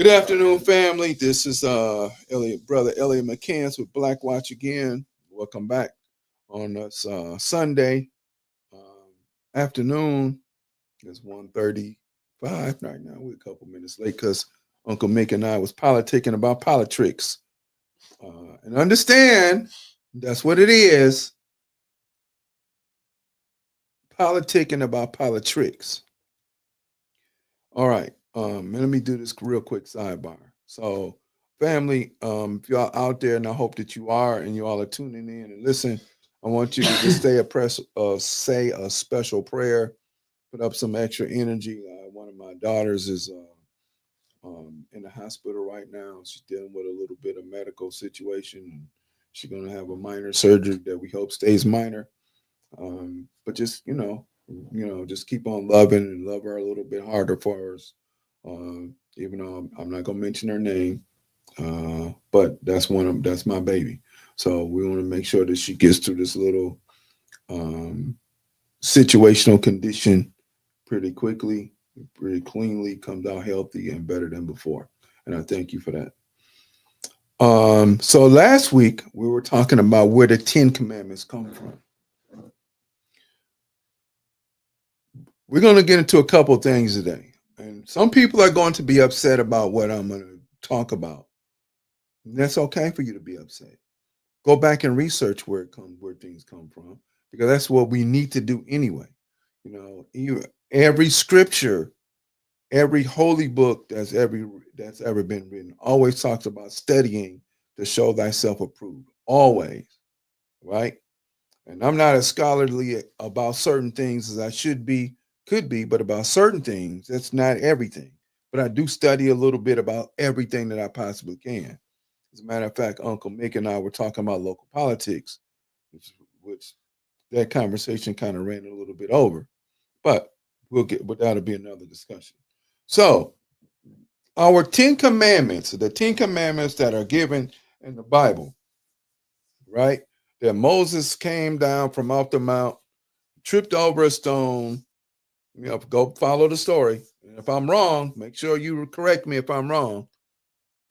Good afternoon, family. This is brother Elliott McCants with Black Watch again. Welcome back on this Sunday afternoon. It's 1:35 right now. We're a couple minutes late because Uncle Mick and I was politicking about politics. And understand that's what it is. Politicking about politics. All right. Let me do this real quick sidebar. So, family, if y'all out there, and I hope that you are, and you all are tuning in and listen, I want you to just say a special prayer, put up some extra energy. One of my daughters is in the hospital right now. She's dealing with a little bit of medical situation. And she's going to have a minor surgery that we hope stays minor. But just just keep on loving and love her a little bit harder for us. Even though I'm not gonna mention her name, but that's my baby. So we want to make sure that she gets through this little situational condition pretty quickly, pretty cleanly, comes out healthy and better than before. And I thank you for that. So last week we were talking about where the Ten Commandments come from. We're going to get into a couple things today. And some people are going to be upset about what I'm going to talk about. And that's okay for you to be upset. Go back and research where things come from, because that's what we need to do anyway. Every scripture, every holy book that's ever been written always talks about studying to show thyself approved. Always, right? And I'm not as scholarly about certain things as I could be, but about certain things, that's not everything. But I do study a little bit about everything that I possibly can. As a matter of fact, Uncle Mick and I were talking about local politics, which that conversation kind of ran a little bit over. But but that'll be another discussion. So, our Ten Commandments, the Ten Commandments that are given in the Bible, right? That Moses came down from off the mount, tripped over a stone. Go follow the story. And if I'm wrong, make sure you correct me if I'm wrong.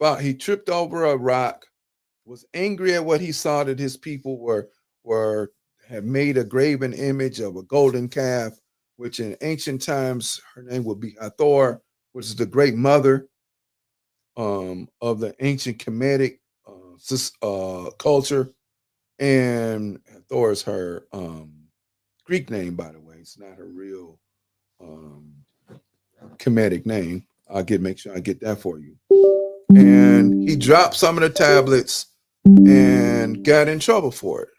But he tripped over a rock, was angry at what he saw that his people had made a graven image of a golden calf, which in ancient times her name would be Hathor, which is the great mother of the ancient Kemetic culture. And Hathor is her Greek name, by the way. It's not her real Kemetic name. Make sure I get that for you. And he dropped some of the tablets and got in trouble for it.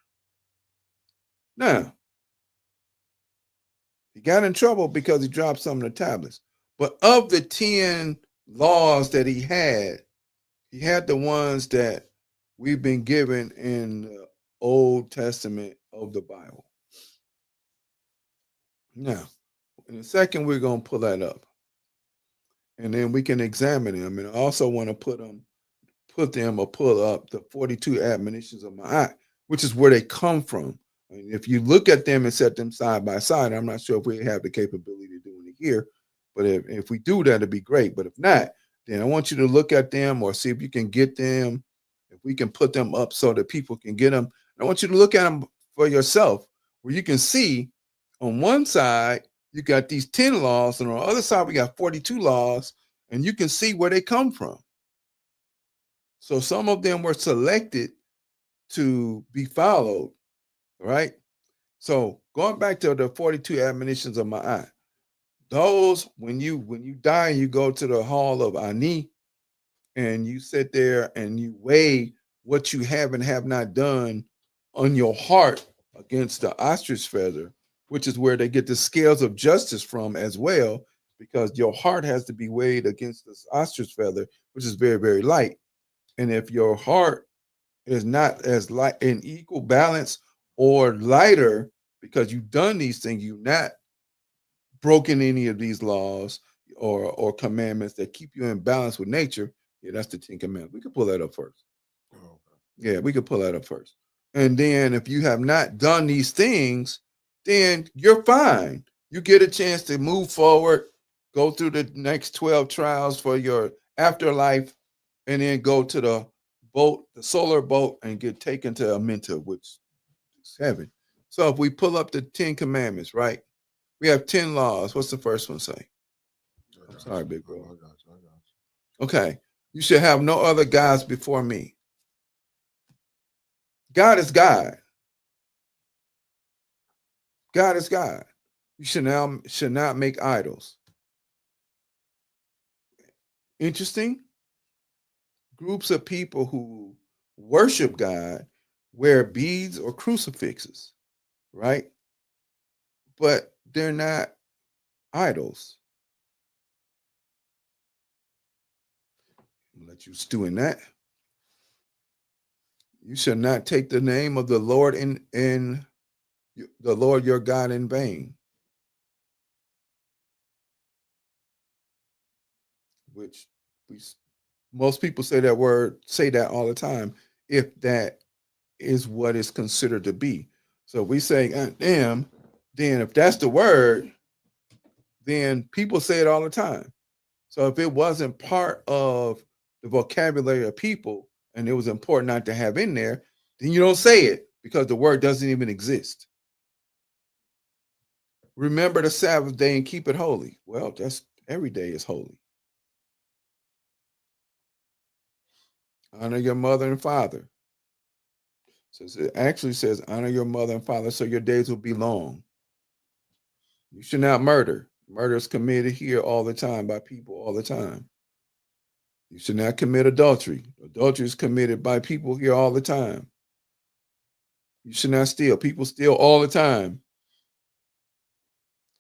Now, he got in trouble because he dropped some of the tablets. But of the 10 laws that he had the ones that we've been given in the Old Testament of the Bible. Now, in a second, we're going to pull that up. And then we can examine them. And I also want to pull up the 42 admonitions of my eye, which is where they come from. I mean, if you look at them and set them side by side, I'm not sure if we have the capability of doing it here, but if we do, that'd be great. But if not, then I want you to look at them or see if you can get them, if we can put them up so that people can get them. And I want you to look at them for yourself, where you can see on one side, you got these 10 laws, and on the other side, we got 42 laws, and you can see where they come from. So some of them were selected to be followed, right? So going back to the 42 admonitions of my eye, those, when you die and you go to the hall of Ani, and you sit there and you weigh what you have and have not done on your heart against the ostrich feather, which is where they get the scales of justice from as well, because your heart has to be weighed against this ostrich feather, which is very, very light. And if your heart is not as light in equal balance or lighter because you've done these things, you've not broken any of these laws or commandments that keep you in balance with nature, yeah, that's the 10 Commandments. We could pull that up first. Oh, okay. Yeah, we could pull that up first. And then if you have not done these things, then you're fine. You get a chance to move forward, go through the next 12 trials for your afterlife, and then go to the boat, the solar boat, and get taken to Amenta, which is heaven. So if we pull up the 10 Commandments, right? We have 10 laws. What's the first one say? I'm sorry, big bro. I got you. Okay. You should have no other gods before me. God is God. God is God. You should not make idols. Interesting. Groups of people who worship God wear beads or crucifixes, right? But they're not idols. I'll let you stew in that. You shall not take the name of the Lord in the Lord your God in vain, which we most people say that all the time, if that is what is considered to be. So we say damn, then if that's the word, then people say it all the time. So if it wasn't part of the vocabulary of people and it was important not to have in there, then you don't say it because the word doesn't even exist. Remember the Sabbath day and keep it holy. Well, that's every day is holy. Honor your mother and father. So it actually says honor your mother and father so your days will be long. You should not murder. Murder is committed here all the time by people all the time. You should not commit adultery. Adultery is committed by people here all the time. You should not steal. People steal all the time.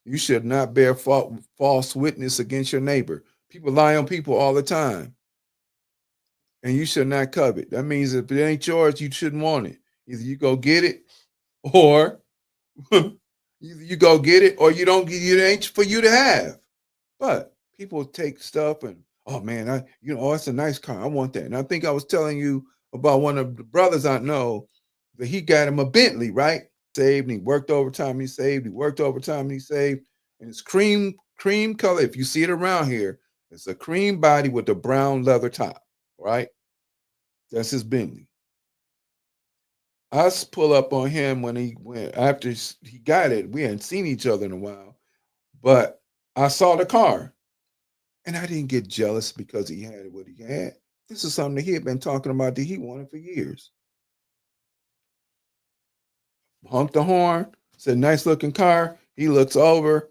You should not bear false witness against your neighbor. People lie on people all the time. And you should not covet. That means if it ain't yours, you shouldn't want it. Either you go get it or either you go get it or you don't get it ain't for you to have. But people take stuff and oh man, that's a nice car. I want that. And I think I was telling you about one of the brothers I know that he got him a Bentley, right? Saved and he worked overtime, he saved, he worked overtime, he saved. And it's cream color. If you see it around here, it's a cream body with a brown leather top, right? That's his Bentley. I pull up on him when he went after he got it. We hadn't seen each other in a while, but I saw the car. And I didn't get jealous because he had what he had. This is something that he had been talking about that he wanted for years. Honked the horn, said, nice looking car. He looks over,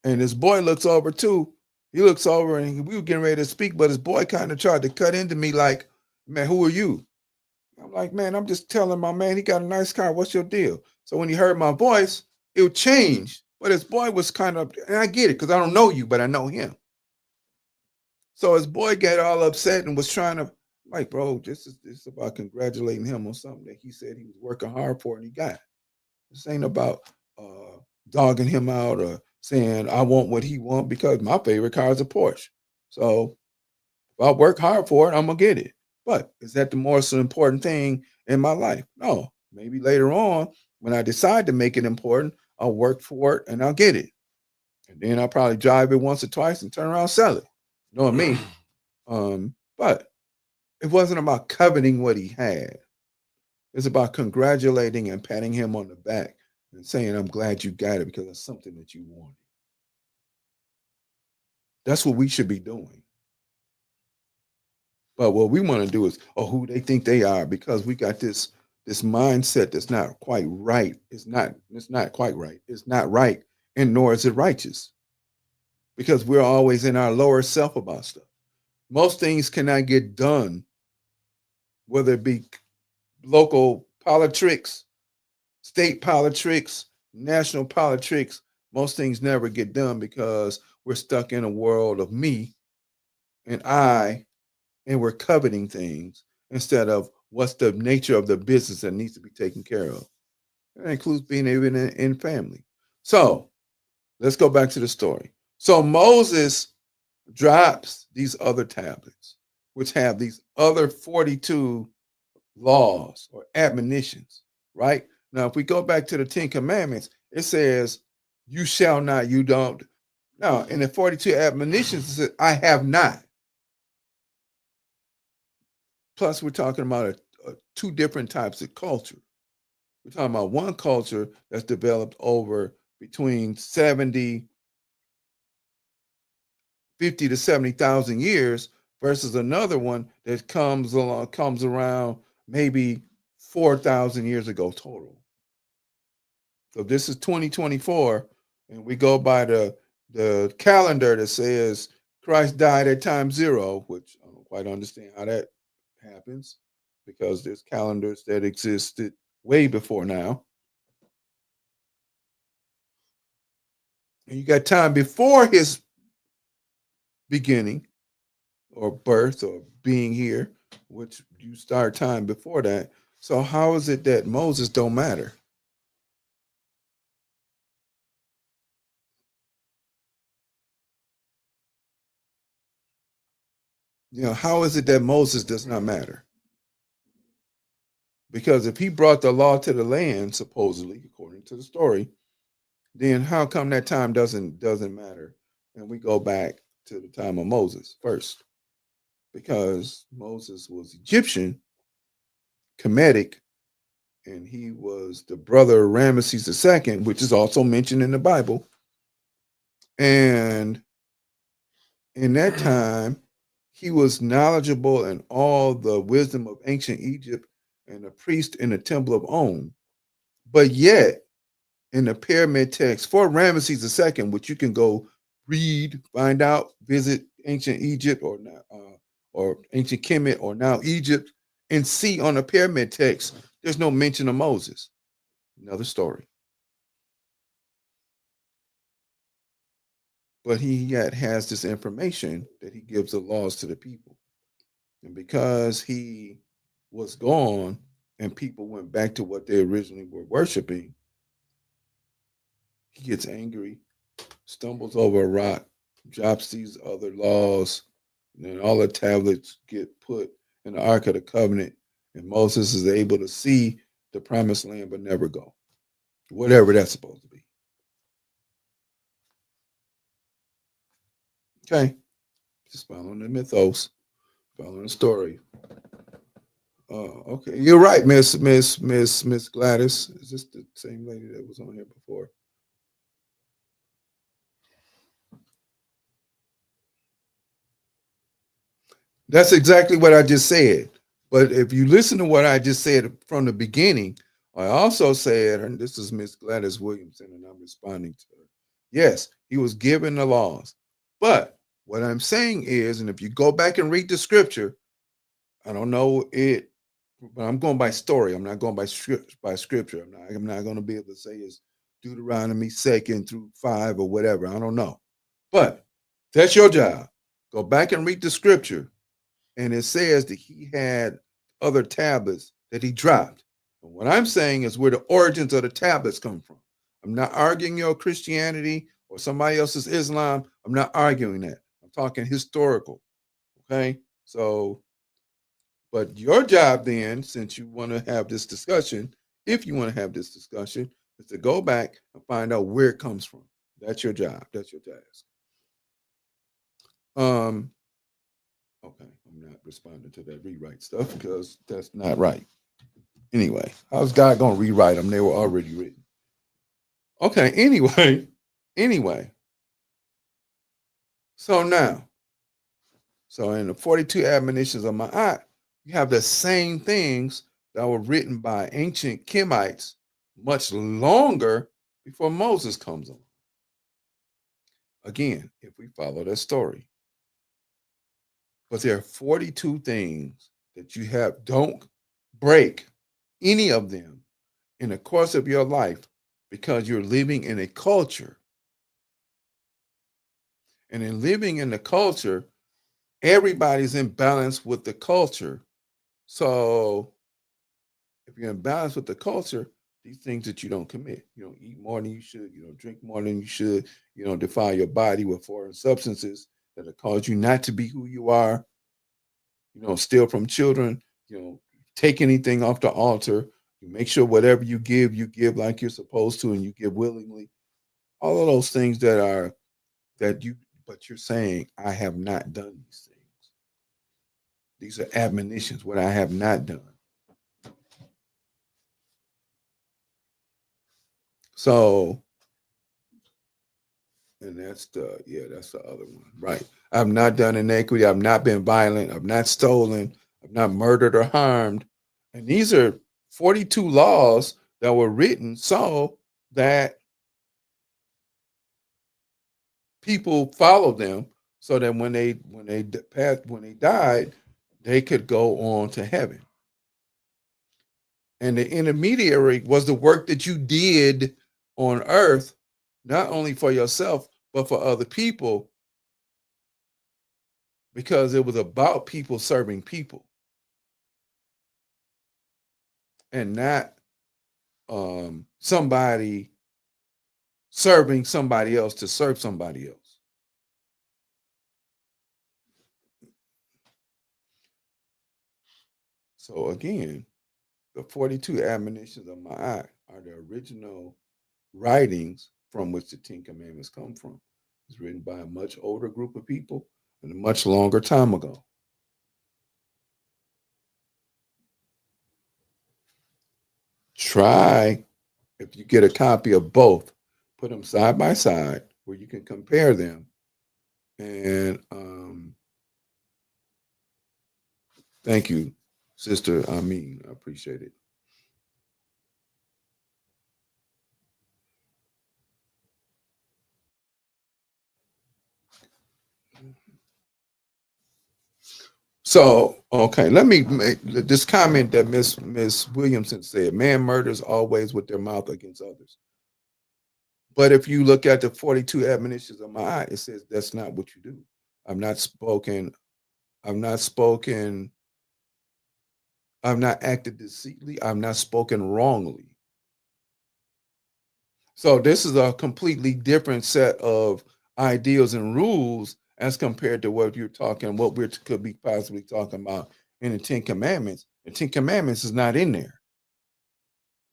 and his boy looks over too. He looks over, and we were getting ready to speak, but his boy kind of tried to cut into me like, man, who are you? I'm like, man, I'm just telling my man he got a nice car. What's your deal? So when he heard my voice, it would change. But his boy was kind of, and I get it because I don't know you, but I know him. So his boy got all upset and was trying to, like, bro, this is about congratulating him on something that he said he was working hard for and he got. This ain't about dogging him out or saying I want what he want because my favorite car is a Porsche. So if I work hard for it, I'm gonna get it. But is that the most important thing in my life? No. Maybe later on, when I decide to make it important, I'll work for it and I'll get it. And then I'll probably drive it once or twice and turn around and sell it. You know what I mean? But it wasn't about coveting what he had. It's about congratulating and patting him on the back and saying, I'm glad you got it because it's something that you wanted. That's what we should be doing. But what we want to do is, who they think they are, because we got this mindset that's not quite right. It's not quite right. It's not right, and nor is it righteous. Because we're always in our lower self about stuff. Most things cannot get done, whether it be local politics, state politics, national politics. Most things never get done because we're stuck in a world of me and I, and we're coveting things instead of what's the nature of the business that needs to be taken care of. That includes being even in family. So let's go back to the story. So Moses drops these other tablets, which have these other 42 laws or admonitions, right? Now, if we go back to the 10 Commandments, it says, you shall not, you don't. Now, in the 42 admonitions, it says, I have not. Plus, we're talking about two different types of culture. We're talking about one culture that's developed over between 50 to 70,000 years versus another one that comes around maybe 4,000 years ago total. So this is 2024, and we go by the calendar that says Christ died at time zero, which I don't quite understand how that happens because there's calendars that existed way before now. And you got time before his beginning or birth or being here, which you start time before that. So how is it that Moses don't matter? How is it that Moses does not matter? Because if he brought the law to the land, supposedly, according to the story, then how come that time doesn't matter? And we go back to the time of Moses first, because Moses was Egyptian, Kemetic, and he was the brother of Ramesses II, which is also mentioned in the Bible. And in that time, he was knowledgeable in all the wisdom of ancient Egypt and a priest in the temple of On. But yet, in the pyramid text for Ramesses II, which you can go read, find out, visit ancient Egypt or ancient Kemet or now Egypt, and see on the pyramid text, there's no mention of Moses. Another story. But he yet has this information that he gives the laws to the people. And because he was gone and people went back to what they originally were worshiping, he gets angry, stumbles over a rock, drops these other laws, and then all the tablets get put in the Ark of the Covenant, and Moses is able to see the promised land but never go. Whatever that's supposed to be. Okay. Just following the mythos, following the story. Okay. You're right, Miss Gladys. Is this the same lady that was on here before? That's exactly what I just said. But if you listen to what I just said from the beginning, I also said, and this is Miss Gladys Williamson, and I'm responding to her. Yes, he was given the laws. But what I'm saying is, and if you go back and read the scripture, I don't know it, but I'm going by story. I'm not going by scripture. I'm not going to be able to say it's Deuteronomy 2 through 5 or whatever. I don't know. But that's your job. Go back and read the scripture, and it says that he had other tablets that he dropped. And what I'm saying is where the origins of the tablets come from. I'm not arguing your Christianity or somebody else's Islam. I'm not arguing that. I'm talking historical. Okay. So, but your job then, since you want to have this discussion, if you want to have this discussion, is to go back and find out where it comes from. That's your job. That's your task. Um, Okay, I'm not responding to that rewrite stuff because that's not right. Anyway, how's God going to rewrite them? They were already written. Okay, anyway. So now, so in the 42 admonitions of Ma'at, you have the same things that were written by ancient Kemites much longer before Moses comes on. Again, if we follow that story. But there are 42 things that you have, don't break any of them in the course of your life because you're living in a culture. And in living in the culture, everybody's in balance with the culture. So if you're in balance with the culture, these things that you don't commit, you don't eat more than you should, you don't drink more than you should, you don't defile your body with foreign substances that will cause you not to be who you are, steal from children, take anything off the altar. You make sure whatever you give like you're supposed to, and you give willingly. All of those things that are that you, but you're saying, I have not done these things. These are admonitions, what I have not done. So, and that's the other one, right? I've not done iniquity. I've not been violent. I've not stolen. I've not murdered or harmed. And these are 42 laws that were written so that people followed them, so that when they died, they could go on to heaven. And the intermediary was the work that you did on earth, not only for yourself but for other people, because it was about people serving people and not somebody serving somebody else to serve somebody else. So again, the 42 admonitions of Ma'at are the original writings from which the Ten Commandments come from. It's written by a much older group of people and a much longer time ago. Try, if you get a copy of both, put them side by side where you can compare them. And thank you, Sister Amin. I appreciate it. So, okay, let me make this comment that Miss Williamson said: "Man murders always with their mouth against others." But if you look at the 42 admonitions of my eye, it says that's not what you do. I've not spoken. I've not spoken. I've not acted deceitfully. I've not spoken wrongly. So this is a completely different set of ideals and rules as compared to what you're talking, what we could be possibly talking about in the Ten Commandments. The Ten Commandments is not in there,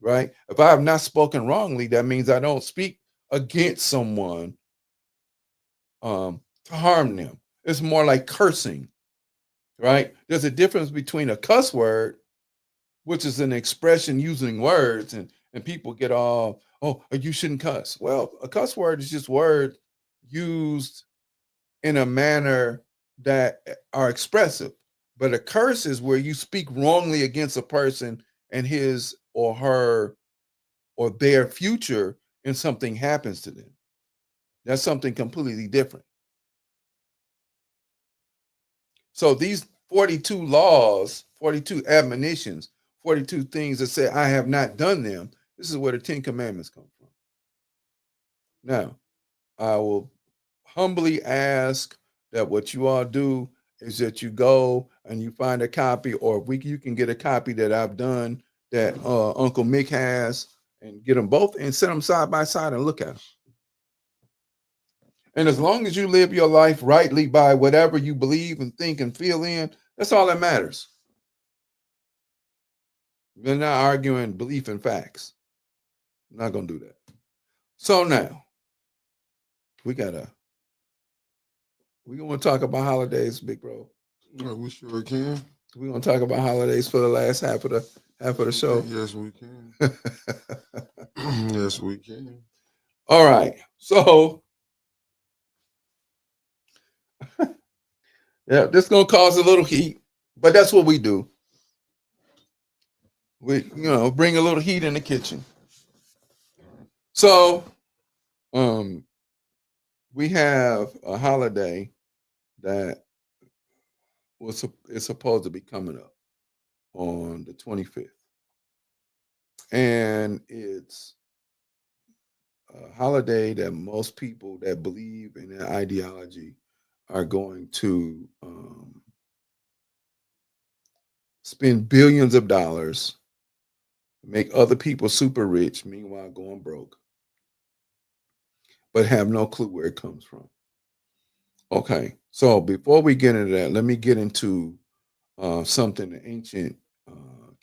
right? If I have not spoken wrongly, that means I don't speak against someone to harm them. It's more like cursing, right? There's a difference between a cuss word, which is an expression using words, and people get all, oh, you shouldn't cuss. Well, a cuss word is just word used in a manner that are expressive. But a curse is where you speak wrongly against a person and his or her or their future, and something happens to them. That's something completely different. So these 42 laws, 42 admonitions, 42 things that say, I have not done them, this is where the 10 Commandments come from. Now, I will humbly ask that what you all do is that you go and you find a copy, or you can get a copy that I've done that Uncle Mick has, and get them both and set them side by side and look at them. And as long as you live your life rightly by whatever you believe and think and feel in, that's all that matters. We're not arguing belief and facts. I'm not gonna do that. So now we gonna talk about holidays, big bro. Yeah, we sure can. We're gonna talk about holidays for the last half of the show. Yes, we can. Yes, we can. All right. So yeah, this gonna cause a little heat, but that's what we do. We bring a little heat in the kitchen. So um we have a holiday that is supposed to be coming up on the 25th. And it's a holiday that most people that believe in that ideology are going to spend billions of dollars, make other people super rich, meanwhile going broke, but have no clue where it comes from. Okay, so before we get into that, let me get into something the ancient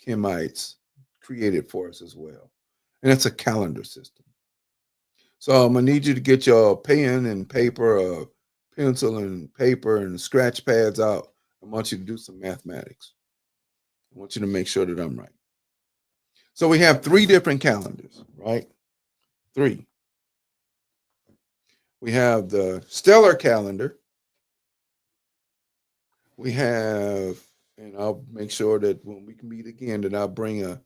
Kemites created for us as well, and it's a calendar system. So I'm gonna need you to get your pen and paper, pencil and paper and scratch pads out. I want you to do some mathematics. I want you to make sure that I'm right. So we have three different calendars, right? Three. We have the stellar calendar. We have, and I'll make sure that when we can meet again, that I'll bring a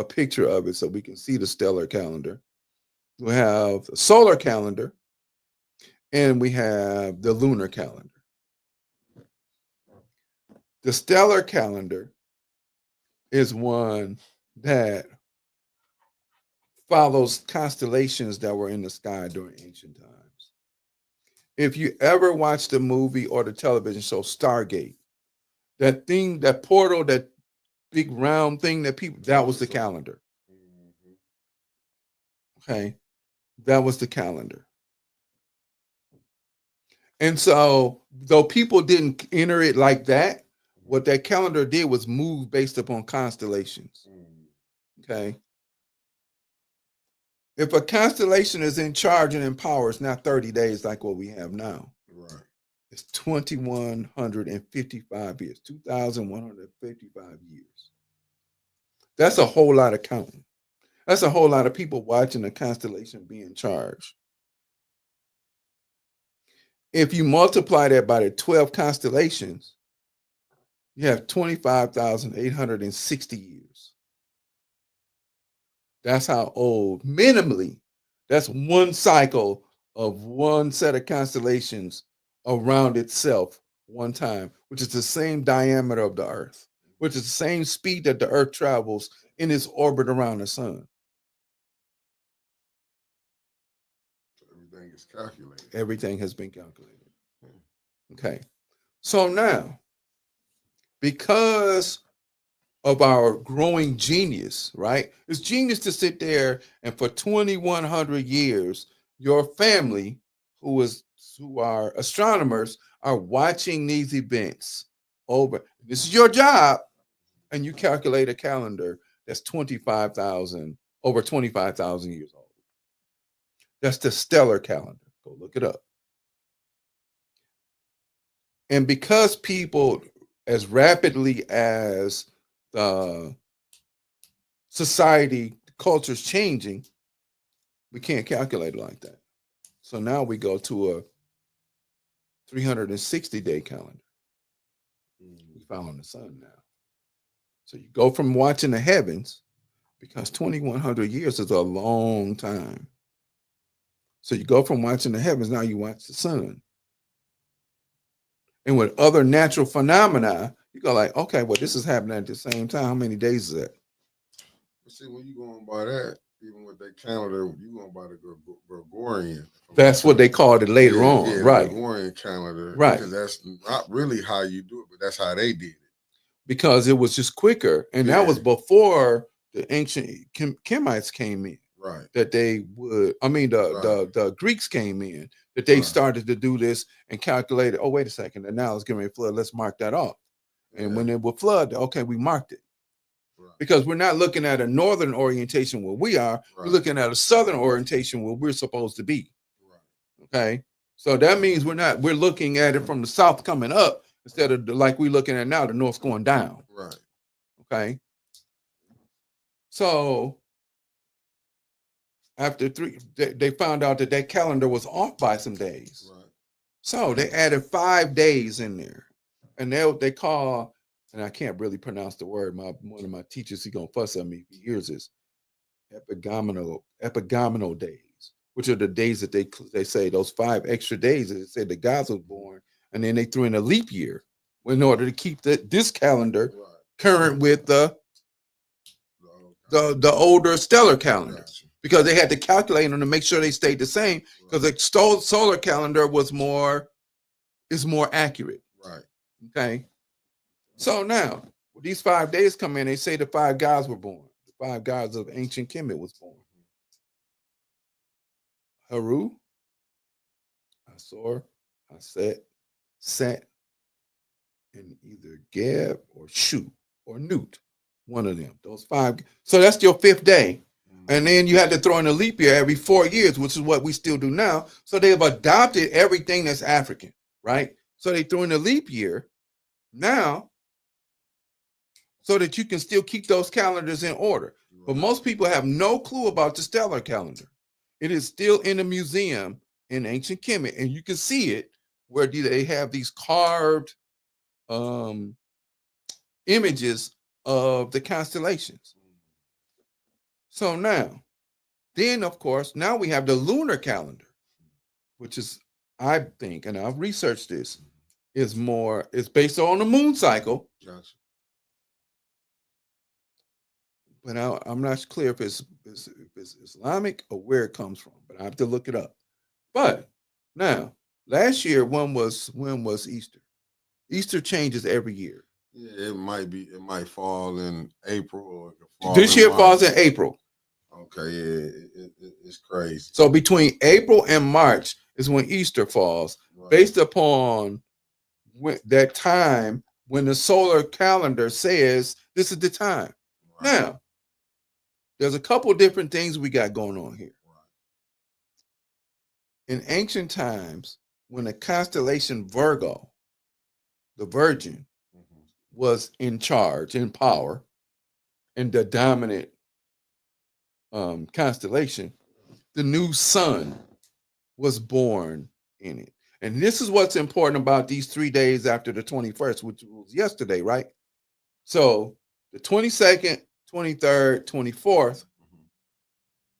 picture of it so we can see the stellar calendar. We have the solar calendar, and we have the lunar calendar. The stellar calendar is one that follows constellations that were in the sky during ancient times. If you ever watched the movie or the television show Stargate, that thing, that portal, that big round thing that people, that was the calendar. Okay. That was the calendar. And so, though people didn't enter it like that, what that calendar did was move based upon constellations. Okay. If a constellation is in charge and in power, it's not 30 days like what we have now. Right. It's 2,155 years, 2,155 years. That's a whole lot of counting. That's a whole lot of people watching a constellation be in charge. If you multiply that by the 12 constellations, you have 25,860 years. That's how old, minimally, that's one cycle of one set of constellations around itself one time, which is the same diameter of the Earth, which is the same speed that the Earth travels in its orbit around the sun. So everything is calculated. Everything has been calculated. Okay. So now, because of our growing genius, right? It's genius to sit there and for 2,100 years, your family, who are astronomers, are watching these events over. This is your job, and you calculate a calendar that's 25,000, over 25,000 years old. That's the stellar calendar. Go look it up. And because people, as rapidly as the society, culture's changing, we can't calculate it like that. So now we go to a 360-day calendar. We follow the sun now. So you go from watching the heavens, because 2,100 years is a long time. So you go from watching the heavens, now you watch the sun. And with other natural phenomena, you go like, okay, well, this is happening at the same time. How many days is that? But see, when you going by that, even with that calendar, you going by the Gregorian. That's what they called it later on, yeah, right? Gregorian calendar, right? Because that's not really how you do it, but that's how they did it. Because it was just quicker, and that was before the ancient Kemites came in. Right. That they would, I mean, the Greeks came in, that they started to do this and calculated, oh, wait a second, and now it's getting ready to flood. Let's mark that off. And when it would flood, okay, we marked it. Right. Because we're not looking at a northern orientation where we are, we're looking at a southern orientation where we're supposed to be. Right. Okay. So that means we're looking at it from the south coming up instead of like we're looking at now, the north going down. Right. Okay. So after they found out that calendar was off by some days. Right. So they added 5 days in there. And they call, and I can't really pronounce the word. One of my teachers, he's gonna fuss at me if he hears this. Epigomenal days, which are the days that they say those 5 extra days that they said the gods was born, and then they threw in a leap year in order to keep this calendar current with the older stellar calendar. Because they had to calculate them to make sure they stayed the same. Because the solar calendar is more accurate. Right. Okay. So now, when these 5 days come in, they say the 5 gods were born. The 5 gods of ancient Kemet was born. Haru, Asor, Aset, Set, and either Geb or Shu or Newt. One of them. Those 5. So that's your 5th day. And then you had to throw in a leap year every 4 years, which is what we still do now. So they've adopted everything that's African, right? So they throw in a leap year now so that you can still keep those calendars in order. But most people have no clue about the stellar calendar. It is still in a museum in ancient Kemet, and you can see it where they have these carved images of the constellations. So now, then of course, now we have the lunar calendar, which is, I think, and I've researched this, it's based on the moon cycle. Gotcha. But I'm not clear if it's Islamic or where it comes from, but I have to look it up. But now, last year, when was Easter? Easter changes every year. Yeah, it might fall in April or it could fall This in year March. falls in April. Okay, yeah, it's crazy. So between April and March is when Easter falls, Right. based upon that time when the solar calendar says this is the time. Right. Now, there's a couple different things we got going on here. Right. In ancient times, when the constellation Virgo, the Virgin, was in charge, in power, and the dominant constellation, the new sun was born in it. And this is what's important about these 3 days after the 21st, which was yesterday, right? So the 22nd, 23rd, 24th,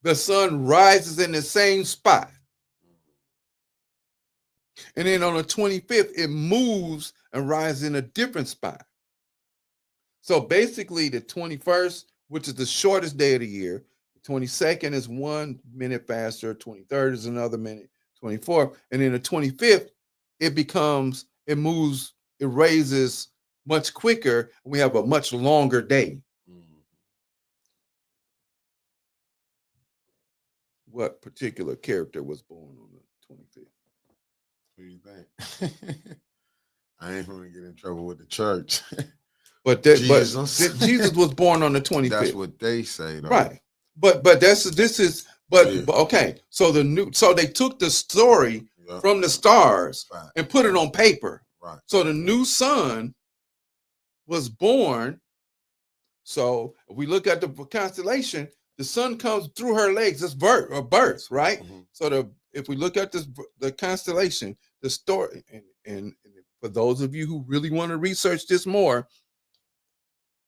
the sun rises in the same spot. And then on the 25th, it moves and rises in a different spot. So basically the 21st, which is the shortest day of the year, the 22nd is 1 minute faster, 23rd is another minute, 24th, and then the 25th, it moves, it raises much quicker, and we have a much longer day. What particular character was born on the 25th? What do you think? I ain't going to get in trouble with the church. But Jesus was born on the 25th. That's what they say, though. Right. But okay. So they took the story from the stars and put it on paper. Right. So the new sun was born. So if we look at the constellation, the sun comes through her legs. It's birth, right? Mm-hmm. So if we look at the constellation, the story, and for those of you who really want to research this more,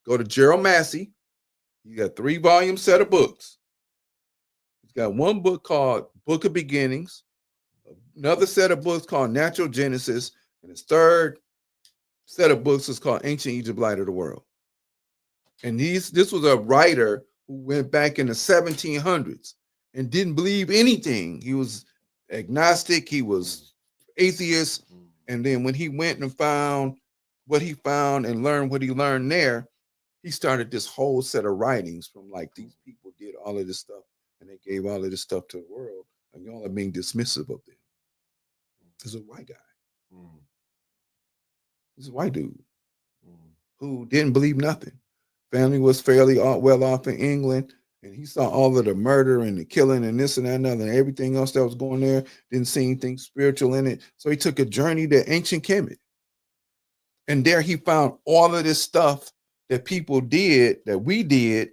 go to Gerald Massey. You got 3-volume set of books. He's got one book called Book of Beginnings, another set of books called Natural Genesis, and his third set of books is called Ancient Egypt, Light of the World. And this was a writer who went back in the 1700s and didn't believe anything. He was agnostic, he was atheist, and then when he went and found what he found and learned what he learned there, he started this whole set of writings from like these people did all of this stuff and they gave all of this stuff to the world, and y'all are being dismissive of them. This is a white guy. This is a white dude who didn't believe nothing. Family was fairly well off in England, and he saw all of the murder and the killing and this and that and other and everything else that was going there. Didn't see anything spiritual in it. So he took a journey to ancient Kemet. And there he found all of this stuff that people did, that we did,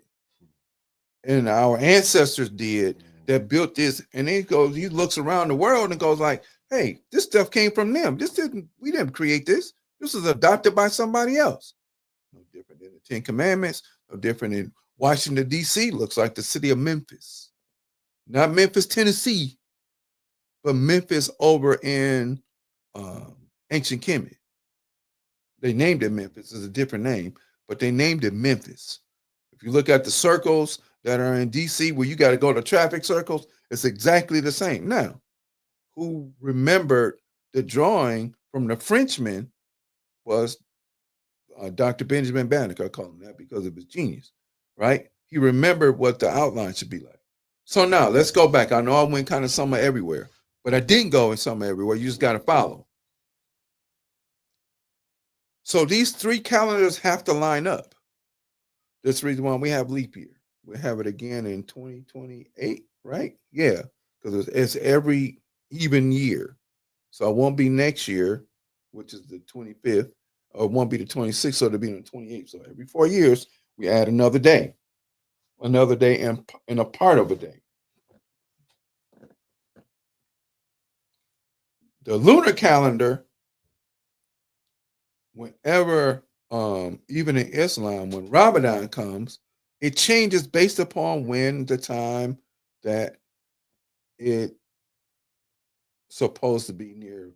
and our ancestors did, that built this. And he looks around the world and goes like, hey, this stuff came from them. We didn't create this. This was adopted by somebody else. No different than the 10 Commandments, no different than Washington, D.C. looks like the city of Memphis. Not Memphis, Tennessee, but Memphis over in ancient Kemet. They named it Memphis. It's a different name, but they named it Memphis. If you look at the circles that are in D.C. where you got to go to traffic circles, it's exactly the same. Now, who remembered the drawing from the Frenchman was Dr. Benjamin Banneker. I call him that because of his genius, right? He remembered what the outline should be like. So now let's go back. I know I went kind of somewhere everywhere, but I didn't go in somewhere everywhere. You just got to follow. So these 3 calendars have to line up. That's the reason why we have leap year. We have it again in 2028, right? Yeah, because it's every even year. So it won't be next year, which is the 25th, or it won't be the 26th, so it'll be on the 28th. So every 4 years, we add another day and a part of a day. The lunar calendar, whenever, even in Islam, when Ramadan comes, it changes based upon when the time that it's supposed to be near,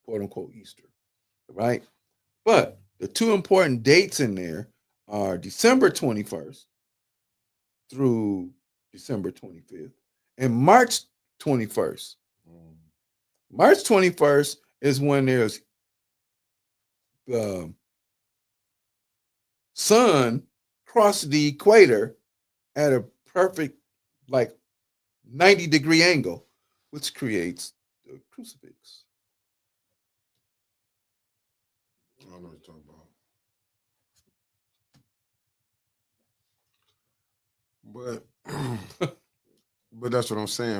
quote unquote, Easter, right? But the two important dates in there are December 21st through December 25th and March 21st. March 21st is when there's the sun cross the equator at a perfect, like, 90-degree angle, which creates the crucifix. I don't know what you're talking about. But that's what I'm saying.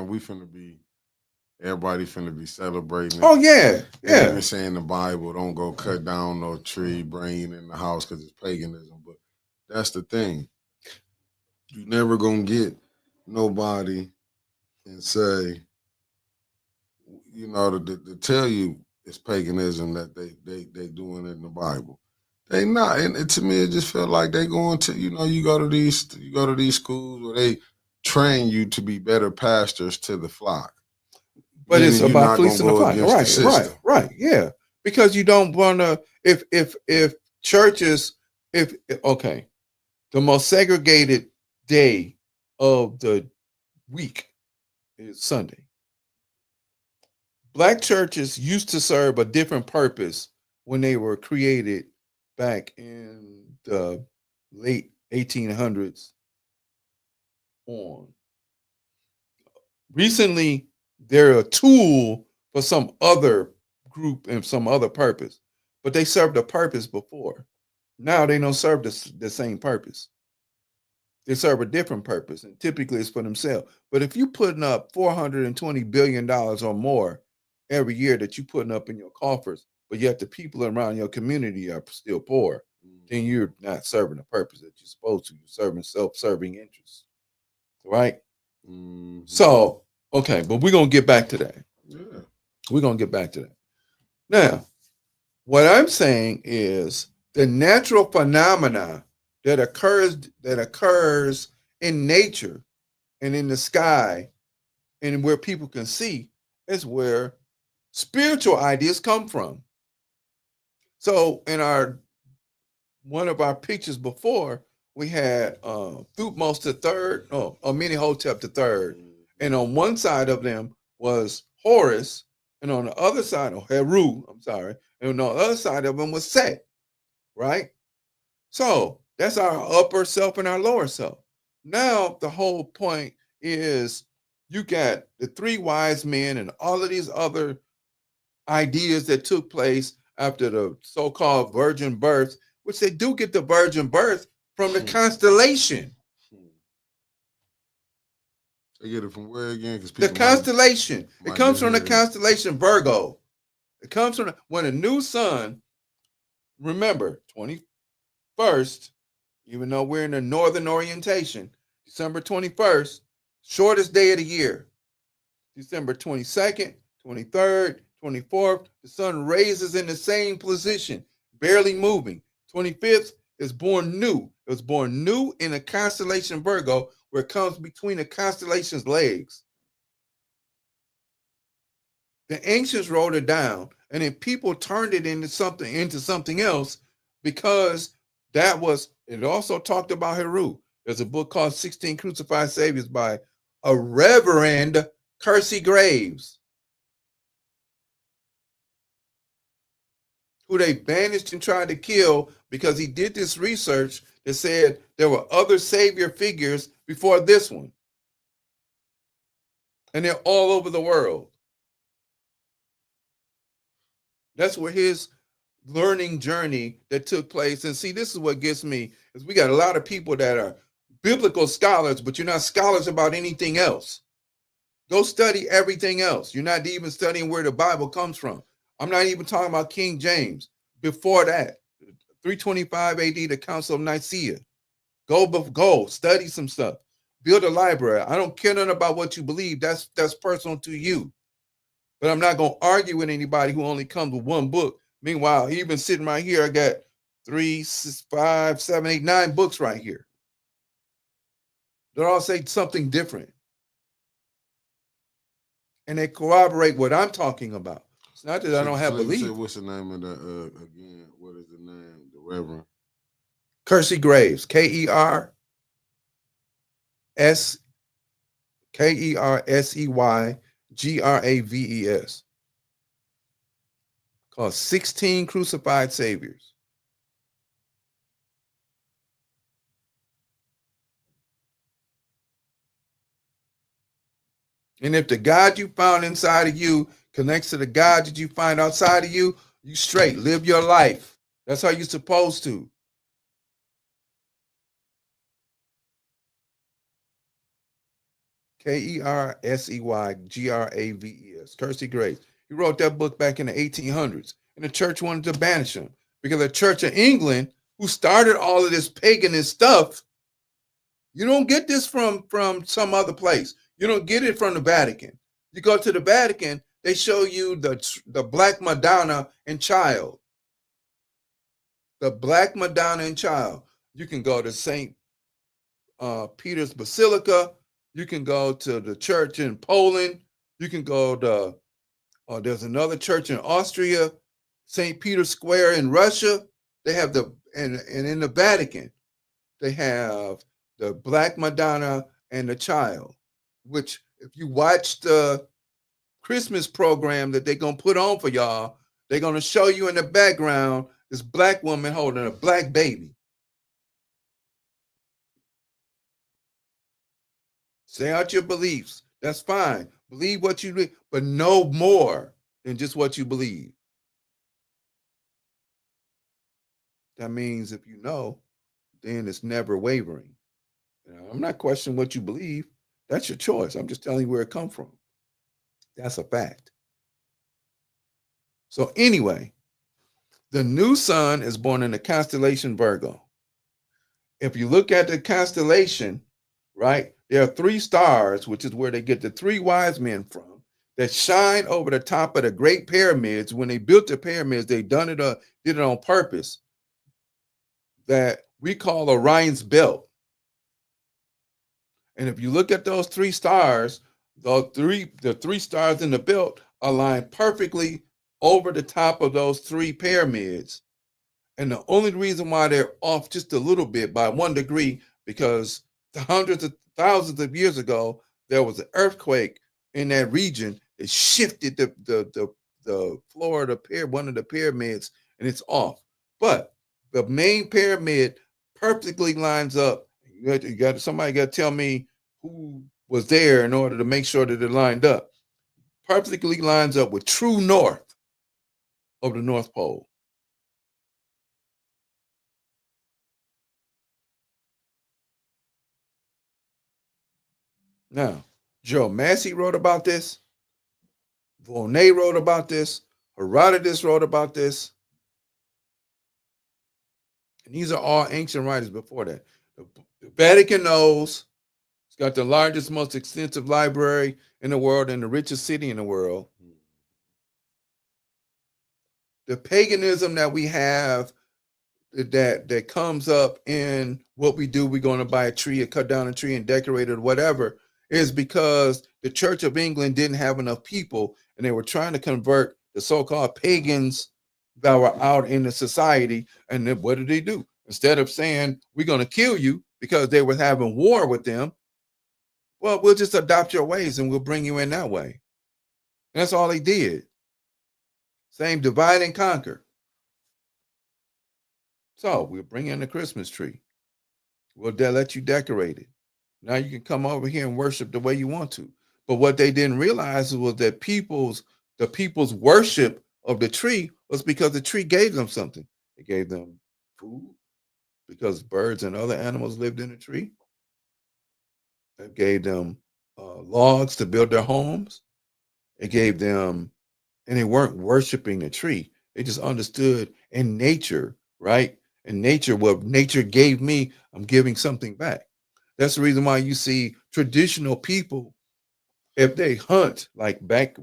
Everybody finna be celebrating it. Oh yeah, They yeah. even say in the Bible, don't go cut down no tree, bring it in the house because it's paganism. But that's the thing. You never gonna get nobody and say, to tell you it's paganism that they doing it in the Bible. They not, and to me it just felt like they going to, you go to these schools where they train you to be better pastors to the flock. But it's Meaning you're about not gonna fleecing the go flock. against the Right, system. right, yeah. Because you don't want to. If churches, if okay, the most segregated day of the week is Sunday. Black churches used to serve a different purpose when they were created back in the late 1800s on. Recently, they're a tool for some other group and some other purpose, but they served a purpose before. Now they don't serve the same purpose. They serve a different purpose, and typically it's for themselves. But if you're putting up $420 billion or more every year that you're putting up in your coffers, but yet the people around your community are still poor, then you're not serving the purpose that you're supposed to. You're serving self-serving interests, right? Mm-hmm. So, okay, but we're gonna get back to that. Yeah. We're gonna get back to that. Now, what I'm saying is the natural phenomena that occurs in nature and in the sky and where people can see is where spiritual ideas come from. So in our one of our pictures before, we had Thutmose the third, Amenhotep the third, and on one side of them was Horus, and on the other side, Heru, I'm sorry, and on the other side of them was Set, right? So that's our upper self and our lower self. Now the whole point is you got the three wise men and all of these other ideas that took place after the so-called virgin birth, which they do get the virgin birth from the constellation. They get it from where again? Because The constellation. It comes from the constellation Virgo. It comes from when a new sun, remember, 21st, even though we're in the northern orientation, December 21st, shortest day of the year. December 22nd, 23rd, 24th, the sun raises in the same position, barely moving. 25th is born new. It was born new in the constellation Virgo, where it comes between the constellation's legs. The ancients wrote it down, and then people turned it into something else because that was. It also talked about Heru. There's a book called 16 Crucified Saviors by a Reverend Kersey Graves, who they banished and tried to kill because he did this research that said there were other savior figures before this one. And they're all over the world. That's where his learning journey that took place. And see, this is what gets me, is we got a lot of people that are biblical scholars, but you're not scholars about anything else. Go study everything else. You're not even studying where the Bible comes from. I'm not even talking about King James. Before that, 325 AD, the Council of Nicaea. Go study some stuff. Build a library. I don't care nothing about what you believe. That's personal to you. But I'm not gonna argue with anybody who only comes with one book. Meanwhile, even sitting right here, I got 3, 6, 5, 7, 8, 9 books right here. They're all say something different. And they corroborate what I'm talking about. It's not that I don't have you said, belief. what's the name of the again? What is the name? The Reverend Kersey Graves, S Kerseygraves, called 16 Crucified Saviors. And if the God you found inside of you connects to the God that you find outside of you, you straight. Live your life. That's how you're supposed to. Kerseygraves, Kersey Graves. He wrote that book back in the 1800s, and the church wanted to banish him because the Church of England, who started all of this paganist stuff, you don't get this from some other place. You don't get it from the Vatican. You go to the Vatican, they show you the Black Madonna and Child. The Black Madonna and Child. You can go to St. Peter's Basilica. You can go to the church in Poland. You can go to, there's another church in Austria, St. Peter's Square in Russia. They have and in the Vatican, they have the Black Madonna and the Child, which if you watch the Christmas program that they're going to put on for y'all, they're going to show you in the background this black woman holding a black baby. Say out your beliefs. That's fine. Believe what you believe, but no more than just what you believe. That means if you know, then it's never wavering. I'm not questioning what you believe. That's your choice. I'm just telling you where it come from. That's a fact. So anyway, the new sun is born in the constellation Virgo. If you look at the constellation, right, there are 3 stars, which is where they get the 3 wise men from, that shine over the top of the Great Pyramids. When they built the pyramids, they did it on purpose, that we call Orion's belt. And if you look at those 3 stars, the 3 stars in the belt align perfectly over the top of those 3 pyramids. And the only reason why they're off just a little bit by 1 degree, because hundreds of thousands of years ago, there was an earthquake in that region that shifted the floor of one of the pyramids, and it's off. But the main pyramid perfectly lines up. Somebody got to tell me who was there in order to make sure that it lined up. Perfectly lines up with true north of the North Pole. Now, Joe Massey wrote about this. Volney wrote about this. Herodotus wrote about this. And these are all ancient writers before that. The Vatican knows. It's got the largest, most extensive library in the world and the richest city in the world. The paganism that we have that comes up in what we do, we're going to buy a tree or cut down a tree and decorate it or whatever, is because the Church of England didn't have enough people, and they were trying to convert the so-called pagans that were out in the society. And then what did they do? Instead of saying, we're going to kill you because they were having war with them, well, we'll just adopt your ways and we'll bring you in that way. And that's all they did. Same divide and conquer. So we'll bring in the Christmas tree. We'll let you decorate it. Now you can come over here and worship the way you want to. But what they didn't realize was that the people's worship of the tree was because the tree gave them something. It gave them food because birds and other animals lived in the tree. It gave them logs to build their homes. It gave them, and they weren't worshiping a tree. They just understood in nature, right? In nature, what nature gave me, I'm giving something back. That's the reason why you see traditional people, if they hunt, like back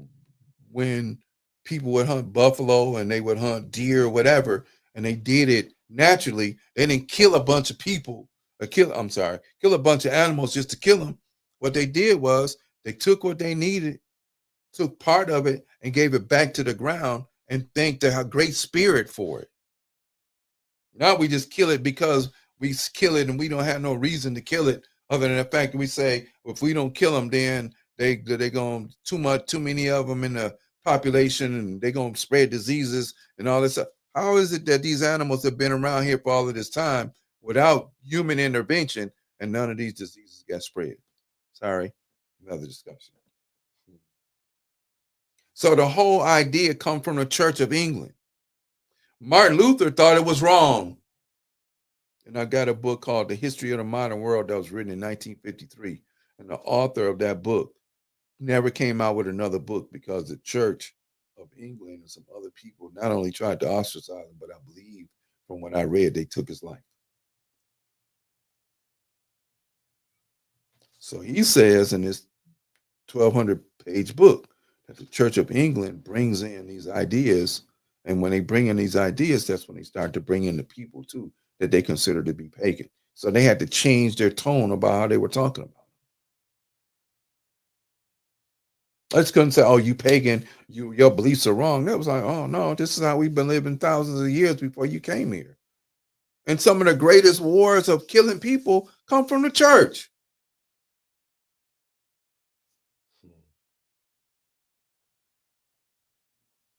when people would hunt buffalo and they would hunt deer or whatever, and they did it naturally, they didn't kill a bunch of people or kill a bunch of animals just to kill them. What they did was they took what they needed, took part of it and gave it back to the ground and thanked the great spirit for it. Now we just kill it because we kill it and we don't have no reason to kill it other than the fact that we say if we don't kill them, then they going too many of them in the population and they gonna spread diseases and all this stuff. How is it that these animals have been around here for all of this time without human intervention and none of these diseases got spread? Sorry, another discussion. So the whole idea come from the Church of England. Martin Luther thought it was wrong. And I got a book called The History of the Modern World that was written in 1953. And the author of that book never came out with another book because the Church of England and some other people not only tried to ostracize him, but I believe from what I read, they took his life. So he says in this 1,200-page book that the Church of England brings in these ideas. And when they bring in these ideas, that's when they start to bring in the people too that they consider to be pagan. So they had to change their tone about how they were talking about it. I just couldn't say, "Oh, you pagan, your beliefs are wrong." That was like, "Oh no, this is how we've been living thousands of years before you came here." And some of the greatest wars of killing people come from the church.